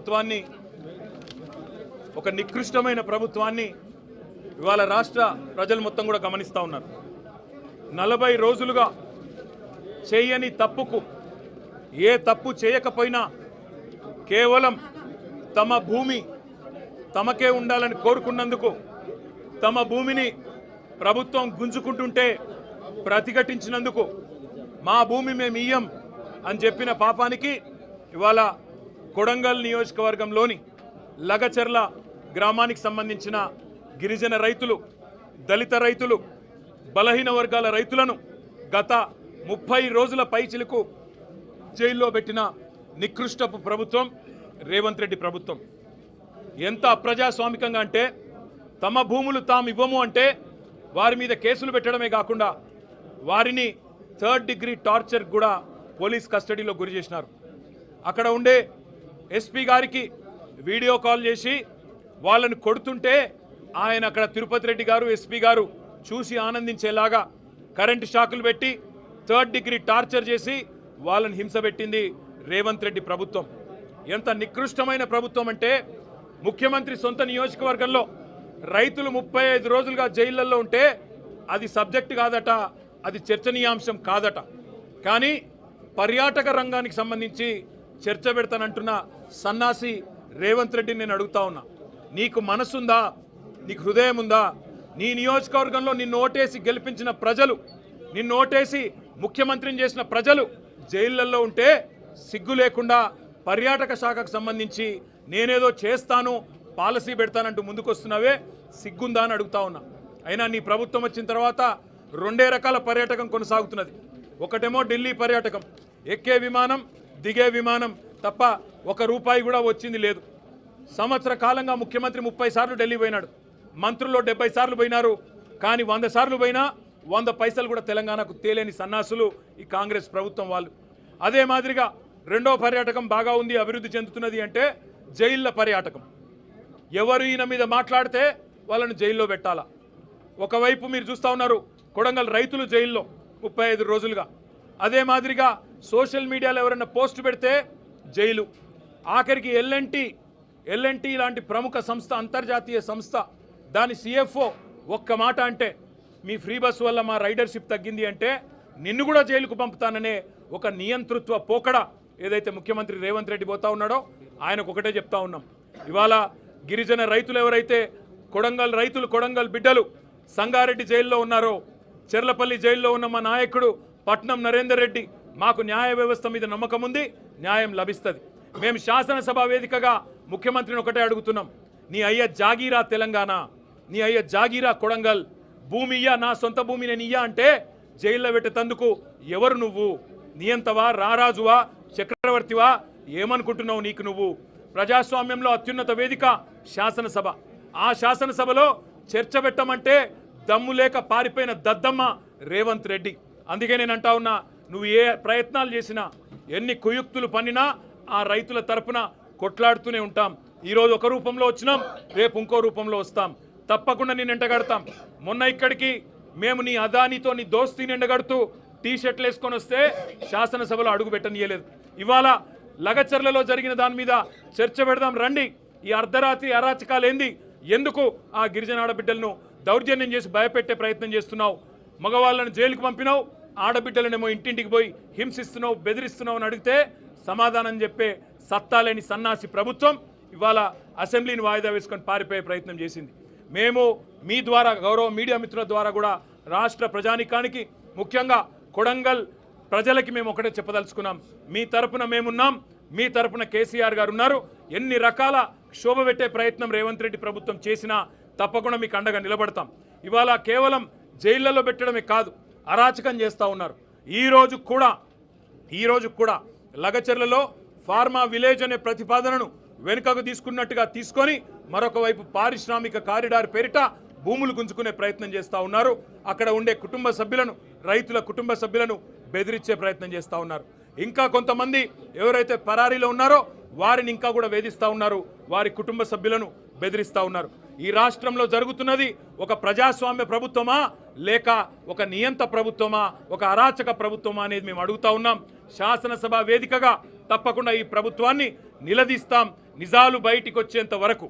ప్రభుత్వాన్ని, ఒక నికృష్టమైన ప్రభుత్వాన్ని ఇవాళ రాష్ట్ర ప్రజలు మొత్తం కూడా గమనిస్తూ ఉన్నారు. 40 రోజులుగా చేయని తప్పుకు, ఏ తప్పు చేయకపోయినా కేవలం తమ భూమి తమకే ఉండాలని కోరుకున్నందుకు తమ భూమిని ప్రభుత్వం గుంజుకుంటుంటే ప్రతిఘటించినందుకు మా భూమి మేము ఇయ్యం అని చెప్పిన పాపానికి ఇవాళ కొడంగల్ నియోజకవర్గంలోని లగచర్ల గ్రామానికి సంబంధించిన గిరిజన రైతులు, దళిత రైతులు, బలహీన వర్గాల రైతులను గత 30 రోజుల పైచిలకు జైల్లో పెట్టిన నికృష్టపు ప్రభుత్వం రేవంత్ రెడ్డి ప్రభుత్వం. ఎంత అప్రజాస్వామికంగా అంటే తమ భూములు తాము ఇవ్వము అంటే వారి మీద కేసులు పెట్టడమే కాకుండా వారిని 3rd డిగ్రీ టార్చర్ కూడా పోలీస్ కస్టడీలో గురి చేసినారు. అక్కడ ఉండే ఎస్పీ గారికి వీడియో కాల్ చేసి వాళ్ళని కొడుతుంటే ఆయన అక్కడ తిరుపతి రెడ్డి గారు, ఎస్పీ గారు చూసి ఆనందించేలాగా కరెంటు షాకులు పెట్టి 3rd డిగ్రీ టార్చర్ చేసి వాళ్ళని హింస పెట్టింది రేవంత్ రెడ్డి ప్రభుత్వం. ఎంత నికృష్టమైన ప్రభుత్వం అంటే ముఖ్యమంత్రి సొంత నియోజకవర్గంలో రైతులు 35 రోజులుగా జైళ్లలో ఉంటే అది సబ్జెక్ట్ కాదట, అది చర్చనీయాంశం కాదట. కానీ పర్యాటక రంగానికి సంబంధించి చర్చ పెడతానంటున్న సన్నాసి రేవంత్ రెడ్డిని నేను అడుగుతా ఉన్నా, నీకు మనసుందా? నీకు హృదయం ఉందా? నీ నియోజకవర్గంలో నిన్ను ఓటేసి గెలిపించిన ప్రజలు, నిన్ను ఓటేసి ముఖ్యమంత్రిని చేసిన ప్రజలు జైళ్లలో ఉంటే సిగ్గు లేకుండా పర్యాటక శాఖకు సంబంధించి నేనేదో చేస్తాను, పాలసీ పెడతానంటూ ముందుకొస్తున్నావే, సిగ్గుందా అని అడుగుతా ఉన్నా. అయినా నీ ప్రభుత్వం వచ్చిన తర్వాత 2 రకాల పర్యాటకం కొనసాగుతున్నది. ఒకటేమో ఢిల్లీ పర్యాటకం, ఎక్కే విమానం దిగే విమానం తప్ప ₹1 కూడా వచ్చింది లేదు. సంవత్సర కాలంగా ముఖ్యమంత్రి 30 సార్లు ఢిల్లీ పోయినాడు, మంత్రుల్లో 70 సార్లు పోయినారు. కానీ 100 సార్లు పోయినా 100 పైసలు కూడా తెలంగాణకు తేలేని సన్నాసులు ఈ కాంగ్రెస్ ప్రభుత్వం వాళ్ళు. అదే మాదిరిగా రెండో పర్యాటకం బాగా ఉంది, అభివృద్ధి చెందుతున్నది అంటే జైళ్ళ పర్యాటకం. ఎవరు ఈయన మీద మాట్లాడితే వాళ్ళను జైల్లో పెట్టాలా. ఒకవైపు మీరు చూస్తూ ఉన్నారు కొడంగల్ రైతులు జైల్లో 35 రోజులుగా. అదే మాదిరిగా సోషల్ మీడియాలో ఎవరైనా పోస్ట్ పెడితే జైలు. ఆఖరికి ఎల్ఎన్టీ లాంటి ప్రముఖ సంస్థ, అంతర్జాతీయ సంస్థ, దాని CFO ఒక్క మాట అంటే మీ ఫ్రీ బస్ వల్ల మా రైడర్షిప్ తగ్గింది అంటే నిన్ను కూడా జైలుకు పంపుతాననే ఒక నియంతృత్వ పోకడ ఏదైతే ముఖ్యమంత్రి రేవంత్ రెడ్డి పోతా ఉన్నాడో ఆయనకు ఒకటే చెప్తా ఉన్నాం. ఇవాళ గిరిజన రైతులు ఎవరైతే కొడంగల్ రైతులు, కొడంగల్ బిడ్డలు సంగారెడ్డి జైల్లో ఉన్నారో, చెర్లపల్లి జైల్లో ఉన్న మా నాయకుడు పట్నం నరేందర్ రెడ్డి, మాకు న్యాయ వ్యవస్థ మీద నమ్మకం ఉంది, న్యాయం లభిస్తుంది. మేము శాసనసభ వేదికగా ముఖ్యమంత్రిని ఒకటే అడుగుతున్నాం, నీ అయ్య జాగీరా తెలంగాణ, నీ అయ్య జాగీరా కొడంగల్, భూమి ఇయ్యా, నా సొంత భూమి నేను ఇయ్యా అంటే జైల్లో పెట్టేందుకు ఎవరు నువ్వు? నియంతవా, రారాజువా, చక్రవర్తివా? ఏమనుకుంటున్నావు? నీకు నువ్వు ప్రజాస్వామ్యంలో అత్యున్నత వేదిక శాసనసభ. ఆ శాసనసభలో చర్చ పెట్టమంటే దమ్ము లేక పారిపోయిన దద్దమ్మ రేవంత్ రెడ్డి. అందుకే నేను అంటా ఉన్నా, నువ్వు ఏ ప్రయత్నాలు చేసినా, ఎన్ని కుయుక్తులు పన్నినా ఆ రైతుల తరపున కొట్లాడుతూనే ఉంటాం. ఈరోజు ఒక రూపంలో వచ్చినాం, రేపు ఇంకో రూపంలో వస్తాం. తప్పకుండా నేను ఎండగడతాం. మొన్న ఇక్కడికి మేము నీ అదానితో నీ దోస్తీని ఎండగడుతూ టీషర్ట్లు వేసుకొని వస్తే శాసనసభలో అడుగు పెట్టనీయలేదు. ఇవాళ లగచర్లలో జరిగిన దాని మీద చర్చ పెడదాం రండి. ఈ అర్ధరాత్రి అరాచకాలు ఏంది? ఎందుకు ఆ గిరిజన ఆడబిడ్డలను దౌర్జన్యం చేసి భయపెట్టే ప్రయత్నం చేస్తున్నావు? మగవాళ్ళను జైలుకు పంపినావు, ఆడబిడ్డలనేమో ఇంటింటికి పోయి హింసిస్తున్నావు, బెదిరిస్తున్నావు అని అడిగితే సమాధానం చెప్పే సత్తాలేని సన్నాసి ప్రభుత్వం ఇవాళ అసెంబ్లీని వాయిదా వేసుకొని పారిపోయే ప్రయత్నం చేసింది. మేము మీ ద్వారా, గౌరవ మీడియా మిత్రుల ద్వారా కూడా రాష్ట్ర ప్రజానికానికి, ముఖ్యంగా కొడంగల్ ప్రజలకి మేము ఒకటే చెప్పదలుచుకున్నాం, మీ తరపున మేమున్నాం, మీ తరపున కేసీఆర్ గారు ఉన్నారు. ఎన్ని రకాల శోభ పెట్టే ప్రయత్నం రేవంత్ రెడ్డి ప్రభుత్వం చేసినా తప్పకుండా మీకు అండగా నిలబడతాం. ఇవాళ కేవలం జైళ్లలో పెట్టడమే కాదు, అరాచకం చేస్తూ ఉన్నారు. ఈ రోజు కూడా లగచర్లలో ఫార్మా విలేజ్ అనే ప్రతిపాదనను వెనుకకు తీసుకున్నట్టుగా తీసుకొని మరొక వైపు పారిశ్రామిక కారిడార్ పేరిట భూములు గుంజుకునే ప్రయత్నం చేస్తూ ఉన్నారు. అక్కడ ఉండే కుటుంబ సభ్యులను, రైతుల కుటుంబ సభ్యులను బెదిరించే ప్రయత్నం చేస్తూ ఉన్నారు. ఇంకా కొంతమంది ఎవరైతే పరారీలో ఉన్నారో వారిని ఇంకా కూడా వేధిస్తూ ఉన్నారు, వారి కుటుంబ సభ్యులను బెదిరిస్తూ ఉన్నారు. ఈ రాష్ట్రంలో జరుగుతున్నది ఒక ప్రజాస్వామ్య ప్రభుత్వమా లేక ఒక నియంత ప్రభుత్వమా, ఒక అరాచక ప్రభుత్వమా అనేది మేము అడుగుతా ఉన్నాం. శాసనసభ వేదికగా తప్పకుండా ఈ ప్రభుత్వాన్ని నిలదీస్తాం. నిజాలు బయటికి వచ్చేంత వరకు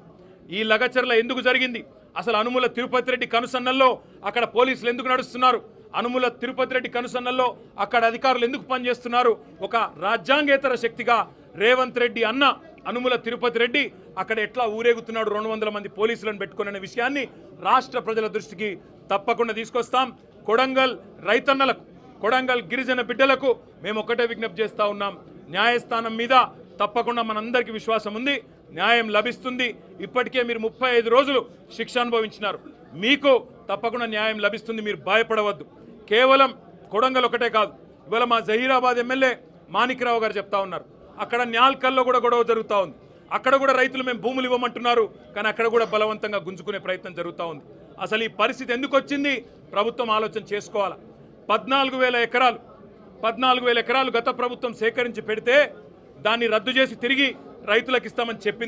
ఈ లగచర్ల ఎందుకు జరిగింది, అసలు అనుముల తిరుపతి రెడ్డి కనుసన్నల్లో అక్కడ పోలీసులు ఎందుకు నడుస్తున్నారు, అనుముల తిరుపతి రెడ్డి కనుసన్నల్లో అక్కడ అధికారులు ఎందుకు పనిచేస్తున్నారు, ఒక రాజ్యాంగేతర శక్తిగా రేవంత్ రెడ్డి అన్న అనుముల తిరుపతి రెడ్డి అక్కడ ఎట్లా ఊరేగుతున్నాడు 200 మంది పోలీసులను పెట్టుకునే విషయాన్ని రాష్ట్ర ప్రజల దృష్టికి తప్పకుండా తీసుకొస్తాం. కొడంగల్ రైతన్నలకు, కొడంగల్ గిరిజన బిడ్డలకు మేము ఒకటే విజ్ఞప్తి చేస్తూ ఉన్నాం, న్యాయస్థానం మీద తప్పకుండా మనందరికీ విశ్వాసం ఉంది, న్యాయం లభిస్తుంది. ఇప్పటికే మీరు 35 రోజులు శిక్ష అనుభవించినారు, మీకు తప్పకుండా న్యాయం లభిస్తుంది, మీరు భయపడవద్దు. కేవలం కొడంగల్ ఒకటే కాదు, ఇవాళ మా జహీరాబాద్ ఎమ్మెల్యే మాణిక్రావు గారు చెప్తా ఉన్నారు, అక్కడ న్యాల్కల్లో కూడా గొడవ జరుగుతూ ఉంది, అక్కడ కూడా రైతులు మేము భూములు ఇవ్వమంటున్నారు, కానీ అక్కడ కూడా బలవంతంగా గుంజుకునే ప్రయత్నం జరుగుతూ ఉంది. అసలు ఈ పరిస్థితి ఎందుకు వచ్చింది ప్రభుత్వం ఆలోచన చేసుకోవాలి. 14,000 ఎకరాలు గత ప్రభుత్వం సేకరించి పెడితే దాన్ని రద్దు చేసి తిరిగి రైతులకు ఇస్తామని చెప్పింది.